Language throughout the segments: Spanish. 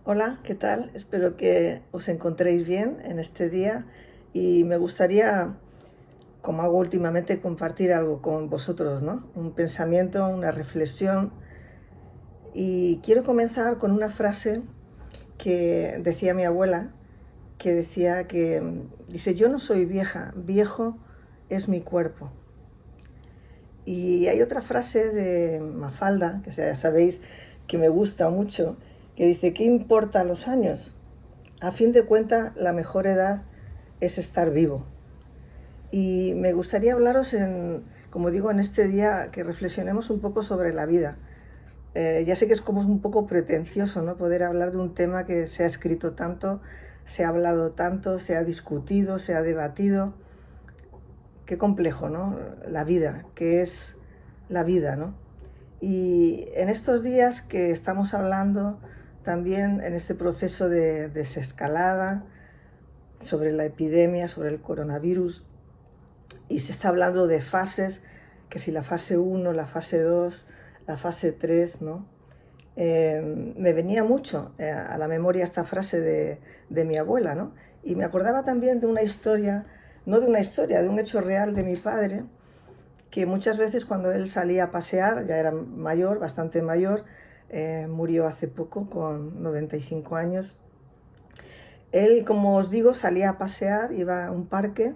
Hola, ¿qué tal? Espero que os encontréis bien en este día y me gustaría, como hago últimamente, compartir algo con vosotros, ¿no? Un pensamiento, una reflexión. Y quiero comenzar con una frase que decía mi abuela, que decía dice, yo no soy vieja, viejo es mi cuerpo. Y hay otra frase de Mafalda, que ya sabéis que me gusta mucho, que dice, ¿qué importa los años? A fin de cuentas, la mejor edad es estar vivo. Y me gustaría hablaros, como digo, en este día que reflexionemos un poco sobre la vida. Ya sé que es como un poco pretencioso, ¿no? Poder hablar de un tema que se ha escrito tanto, se ha hablado tanto, se ha discutido, se ha debatido. Qué complejo, ¿no? La vida, qué es la vida, ¿no? Y en estos días que estamos hablando también en este proceso de desescalada, sobre la epidemia, sobre el coronavirus, y se está hablando de fases, que si la fase 1, la fase 2, la fase 3, ¿no? Me venía mucho a la memoria esta frase de mi abuela, ¿no? Y me acordaba también de una historia, no de una historia, de un hecho real de mi padre, que muchas veces cuando él salía a pasear, ya era mayor, bastante mayor, murió hace poco con 95 años. Él, como os digo, salía a pasear, iba a un parque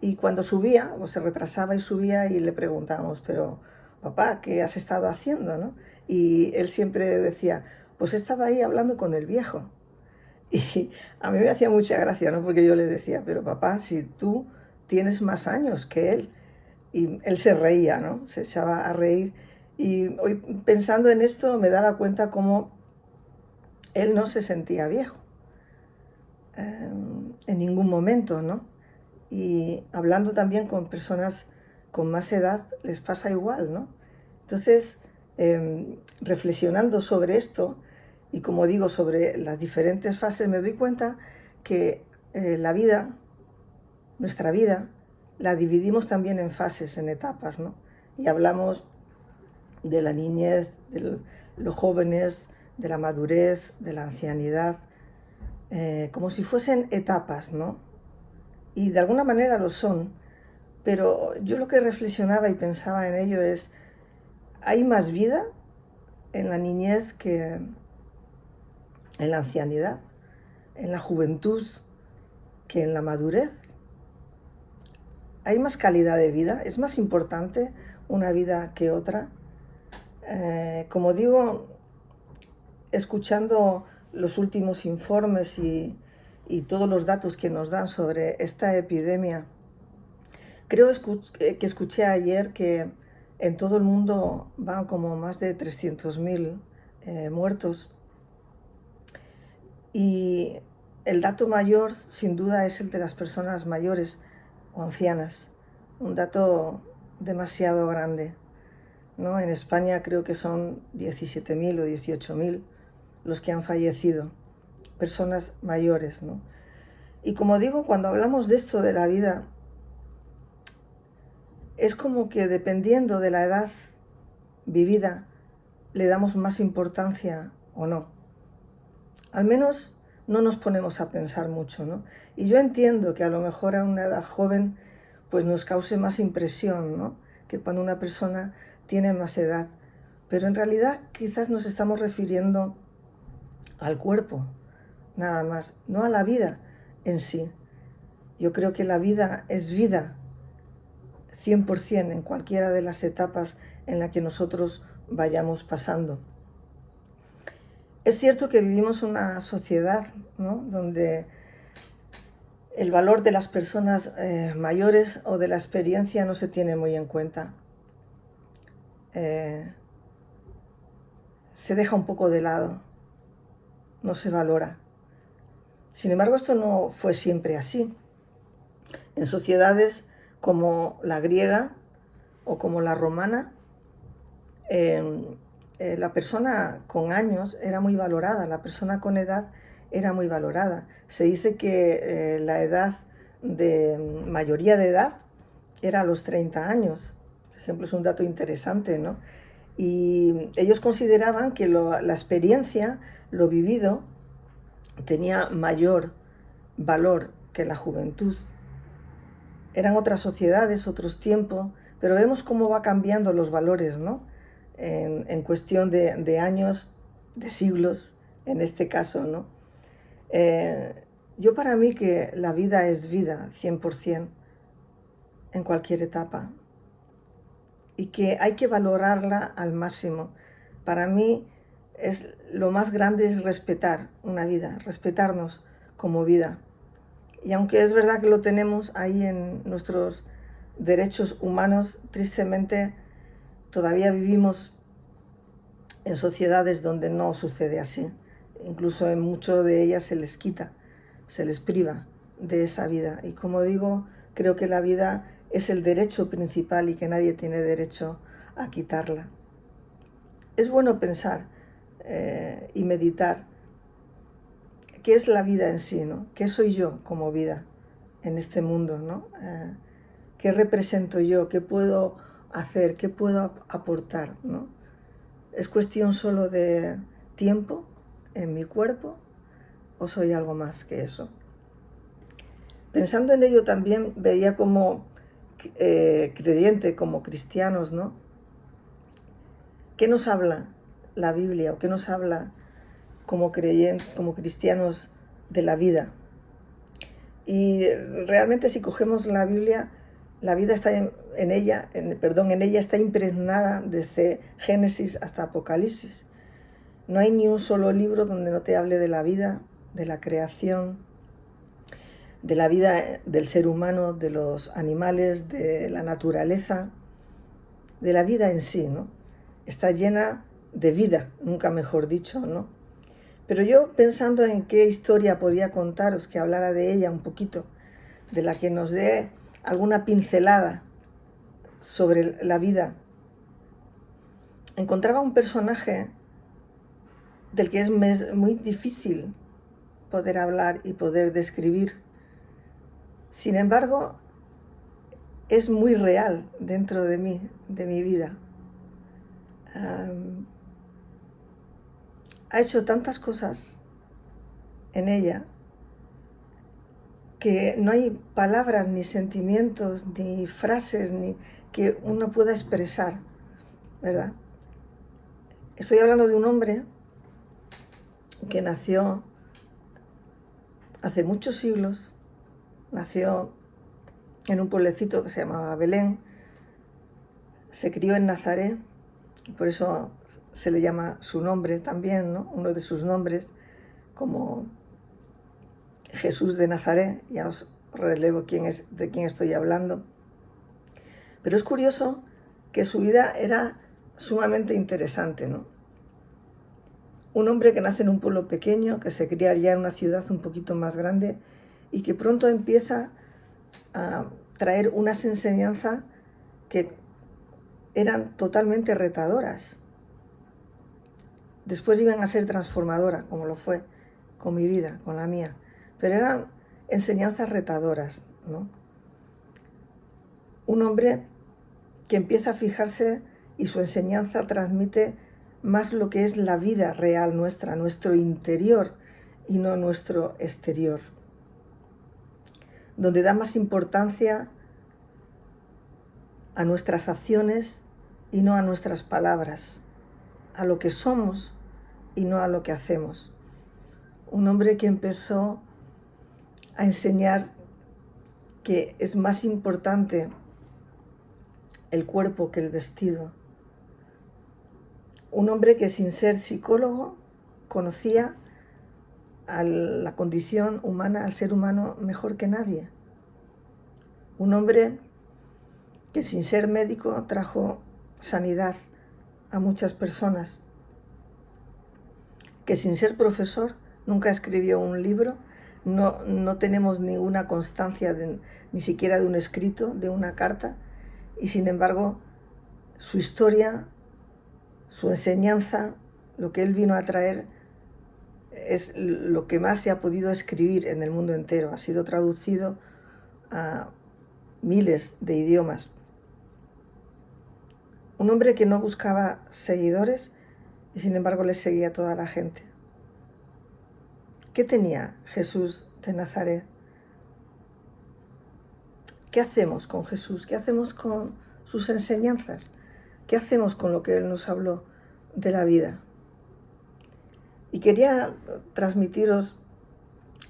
y cuando subía, o se retrasaba y subía y le preguntábamos, pero papá, ¿qué has estado haciendo? ¿No? Y él siempre decía, pues he estado ahí hablando con el viejo. Y a mí me hacía mucha gracia, ¿no? Porque yo le decía, pero papá, si tú tienes más años que él. Y él se reía, ¿no? Se echaba a reír. Y hoy pensando en esto me daba cuenta cómo él no se sentía viejo en ningún momento, ¿no? Y hablando también con personas con más edad les pasa igual, ¿no? Entonces, reflexionando sobre esto y como digo, sobre las diferentes fases, me doy cuenta que la vida, nuestra vida, la dividimos también en fases, en etapas, ¿no? Y hablamos de la niñez, de los jóvenes, de la madurez, de la ancianidad, como si fuesen etapas, ¿no? Y de alguna manera lo son, pero yo lo que reflexionaba y pensaba en ello es, ¿hay más vida en la niñez que en la ancianidad, en la juventud que en la madurez? ¿Hay más calidad de vida? ¿Es más importante una vida que otra? Como digo, escuchando los últimos informes y todos los datos que nos dan sobre esta epidemia, creo que escuché ayer que en todo el mundo van como más de 300.000 muertos y el dato mayor sin duda es el de las personas mayores o ancianas, un dato demasiado grande, ¿no? En España creo que son 17.000 o 18.000 los que han fallecido, personas mayores, ¿no? Y como digo, cuando hablamos de esto de la vida, es como que dependiendo de la edad vivida, le damos más importancia o no. Al menos no nos ponemos a pensar mucho, ¿no? Y yo entiendo que a lo mejor a una edad joven pues nos cause más impresión, ¿no? Que cuando una persona tiene más edad. Pero en realidad quizás nos estamos refiriendo al cuerpo, nada más, no a la vida en sí. Yo creo que la vida es vida 100% en cualquiera de las etapas en la que nosotros vayamos pasando. Es cierto que vivimos una sociedad, ¿no?, donde el valor de las personas mayores o de la experiencia no se tiene muy en cuenta. Se deja un poco de lado, no se valora. Sin embargo, esto no fue siempre así. En sociedades como la griega o como la romana, la persona con años era muy valorada, la persona con edad era muy valorada. Se dice que la edad de mayoría de edad era a los 30 años. Por ejemplo, es un dato interesante, ¿no? Y ellos consideraban que la experiencia, lo vivido, tenía mayor valor que la juventud. Eran otras sociedades, otros tiempos, pero vemos cómo va cambiando los valores, ¿no? En cuestión de años, de siglos, en este caso, ¿no? Yo para mí que la vida es vida, 100%, en cualquier etapa, y que hay que valorarla al máximo. Para mí lo más grande es respetar una vida, respetarnos como vida. Y aunque es verdad que lo tenemos ahí en nuestros derechos humanos, tristemente todavía vivimos en sociedades donde no sucede así. Incluso en muchas de ellas se les quita, se les priva de esa vida. Y como digo, creo que la vida es el derecho principal y que nadie tiene derecho a quitarla. Es bueno pensar y meditar qué es la vida en sí, ¿no? ¿Qué soy yo como vida en este mundo, ¿no? ¿Qué represento yo? ¿Qué puedo hacer? ¿Qué puedo aportar, ¿no? ¿Es cuestión solo de tiempo en mi cuerpo o soy algo más que eso? Pensando en ello también veía como creyente, como cristianos, ¿no? ¿Qué nos habla la Biblia o qué nos habla como como cristianos de la vida? Y realmente si cogemos la Biblia, la vida está en ella está impregnada desde Génesis hasta Apocalipsis. No hay ni un solo libro donde no te hable de la vida, de la creación, de la vida del ser humano, de los animales, de la naturaleza, de la vida en sí, ¿no? Está llena de vida, nunca mejor dicho, ¿no? Pero yo pensando en qué historia podía contaros, que hablara de ella un poquito, de la que nos dé alguna pincelada sobre la vida, encontraba un personaje del que es muy difícil poder hablar y poder describir. Sin embargo, es muy real dentro de mí, de mi vida. Ha hecho tantas cosas en ella que no hay palabras, ni sentimientos, ni frases, ni que uno pueda expresar, ¿verdad? Estoy hablando de un hombre que nació hace muchos siglos, nació en un pueblecito que se llamaba Belén, se crió en Nazaret, y por eso se le llama su nombre también, ¿no? Uno de sus nombres, como Jesús de Nazaret, ya os relevo de quién estoy hablando. Pero es curioso que su vida era sumamente interesante, ¿no? Un hombre que nace en un pueblo pequeño, que se cría ya en una ciudad un poquito más grande y que pronto empieza a traer unas enseñanzas que eran totalmente retadoras. Después iban a ser transformadoras, como lo fue con mi vida, con la mía. Pero eran enseñanzas retadoras, ¿no? Un hombre que empieza a fijarse y su enseñanza transmite más lo que es la vida real nuestra, nuestro interior y no nuestro exterior. Donde da más importancia a nuestras acciones y no a nuestras palabras, a lo que somos y no a lo que hacemos. Un hombre que empezó a enseñar que es más importante el cuerpo que el vestido. Un hombre que sin ser psicólogo conocía a la condición humana, al ser humano mejor que nadie. Un hombre que sin ser médico trajo sanidad a muchas personas. Que sin ser profesor nunca escribió un libro, no tenemos ninguna constancia ni siquiera de un escrito, de una carta, y sin embargo su historia, su enseñanza, lo que él vino a traer es lo que más se ha podido escribir en el mundo entero. Ha sido traducido a miles de idiomas. Un hombre que no buscaba seguidores y sin embargo le seguía a toda la gente. ¿Qué tenía Jesús de Nazaret? ¿Qué hacemos con Jesús? ¿Qué hacemos con sus enseñanzas? ¿Qué hacemos con lo que Él nos habló de la vida? Y quería transmitiros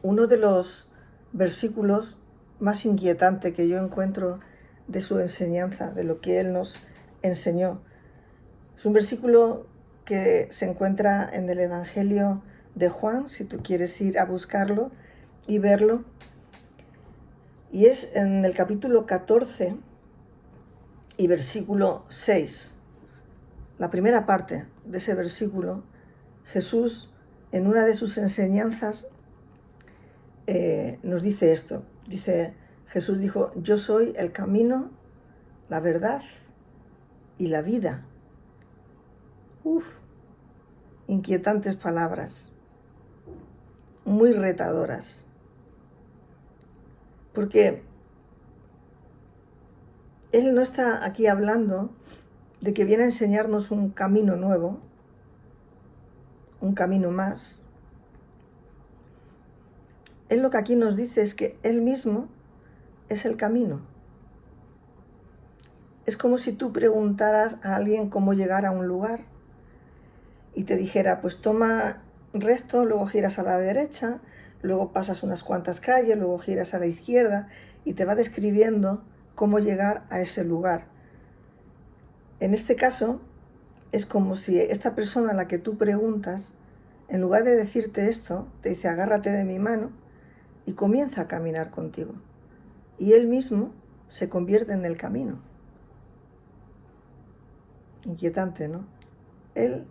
uno de los versículos más inquietantes que yo encuentro de su enseñanza, de lo que Él nos enseñó. Es un versículo que se encuentra en el Evangelio de Juan, si tú quieres ir a buscarlo y verlo. Y es en el capítulo 14 y versículo 6. La primera parte de ese versículo, Jesús, en una de sus enseñanzas, nos dice esto. Jesús dijo, yo soy el camino, la verdad y la vida. Inquietantes palabras, muy retadoras. Porque Él no está aquí hablando de que viene a enseñarnos un camino nuevo, un camino más. Él lo que aquí nos dice es que Él mismo es el camino. Es como si tú preguntaras a alguien cómo llegar a un lugar y te dijera, pues toma recto, luego giras a la derecha, luego pasas unas cuantas calles, luego giras a la izquierda y te va describiendo cómo llegar a ese lugar. En este caso, es como si esta persona a la que tú preguntas, en lugar de decirte esto, te dice, agárrate de mi mano y comienza a caminar contigo. Y Él mismo se convierte en el camino. Inquietante, ¿no? Él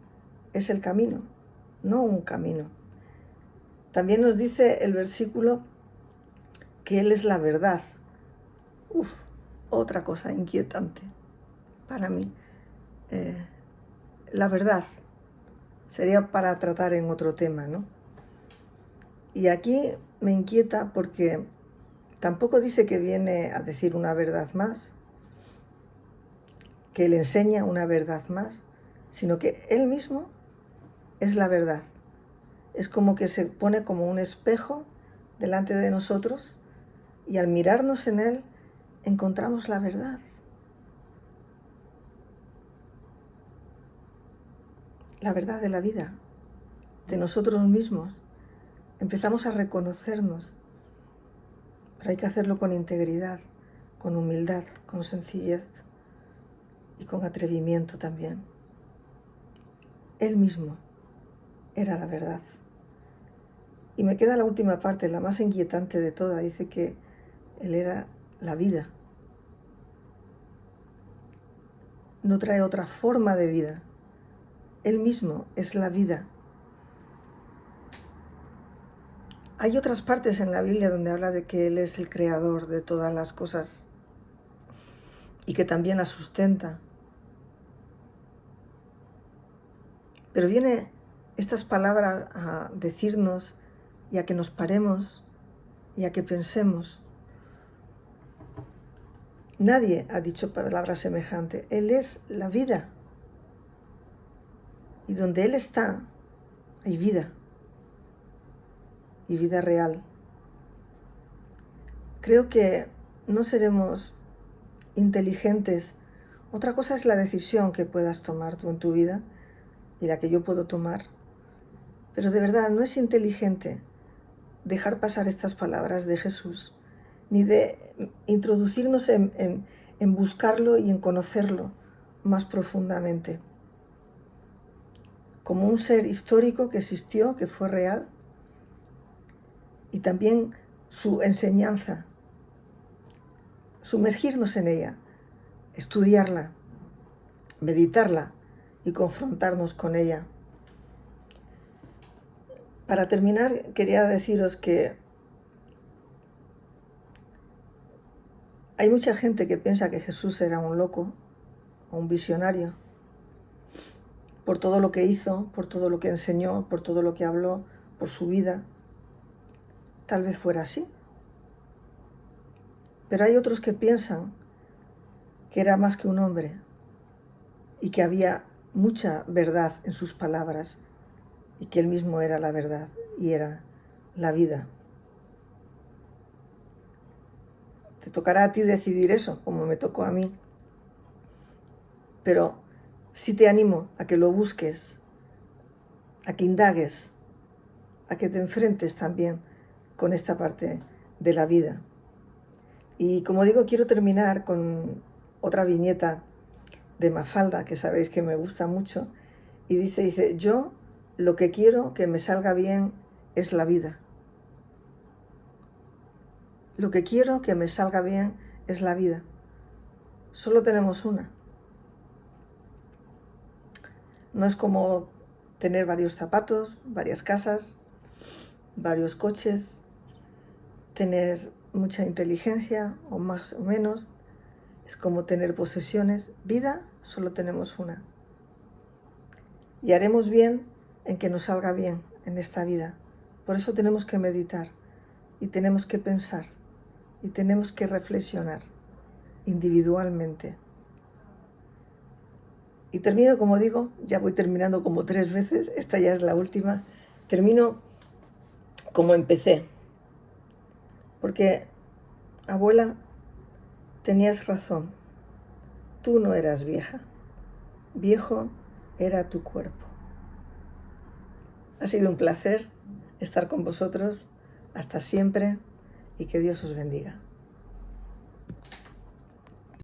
es el camino, no un camino. También nos dice el versículo que Él es la verdad. Otra cosa inquietante para mí. La verdad sería para tratar en otro tema, ¿no? Y aquí me inquieta porque tampoco dice que viene a decir una verdad más, que le enseña una verdad más, sino que Él mismo es la verdad. Es como que se pone como un espejo delante de nosotros y al mirarnos en Él encontramos la verdad. La verdad de la vida, de nosotros mismos. Empezamos a reconocernos, pero hay que hacerlo con integridad, con humildad, con sencillez y con atrevimiento también. Él mismo era la verdad. Y me queda la última parte, la más inquietante de toda. Dice que Él era la vida. No trae otra forma de vida. Él mismo es la vida. Hay otras partes en la Biblia donde habla de que Él es el creador de todas las cosas y que también las sustenta. Pero viene estas palabras a decirnos y a que nos paremos y a que pensemos. Nadie ha dicho palabras semejantes. Él es la vida. Y donde Él está, hay vida. Y vida real. Creo que no seremos inteligentes. Otra cosa es la decisión que puedas tomar tú en tu vida y la que yo puedo tomar. Pero de verdad no es inteligente dejar pasar estas palabras de Jesús, ni de introducirnos en buscarlo y en conocerlo más profundamente. Como un ser histórico que existió, que fue real, y también su enseñanza, sumergirnos en ella, estudiarla, meditarla y confrontarnos con ella. Para terminar, quería deciros que hay mucha gente que piensa que Jesús era un loco o un visionario por todo lo que hizo, por todo lo que enseñó, por todo lo que habló, por su vida. Tal vez fuera así. Pero hay otros que piensan que era más que un hombre y que había mucha verdad en sus palabras y que él mismo era la verdad y era la vida. Te tocará a ti decidir eso, como me tocó a mí. Pero sí te animo a que lo busques, a que indagues, a que te enfrentes también con esta parte de la vida. Y como digo, quiero terminar con otra viñeta de Mafalda, que sabéis que me gusta mucho, y dice, yo lo que quiero que me salga bien es la vida. Lo que quiero que me salga bien es la vida. Solo tenemos una. No es como tener varios zapatos, varias casas, varios coches, tener mucha inteligencia o más o menos. Es como tener posesiones. Vida solo tenemos una. Y haremos bien en que nos salga bien en esta vida. Por eso tenemos que meditar y tenemos que pensar y tenemos que reflexionar individualmente. Y termino, como digo, ya voy terminando como 3 veces, esta ya es la última. Termino como empecé. Porque, abuela, tenías razón. Tú no eras vieja. Viejo era tu cuerpo. Ha sido un placer estar con vosotros. Hasta siempre y que Dios os bendiga.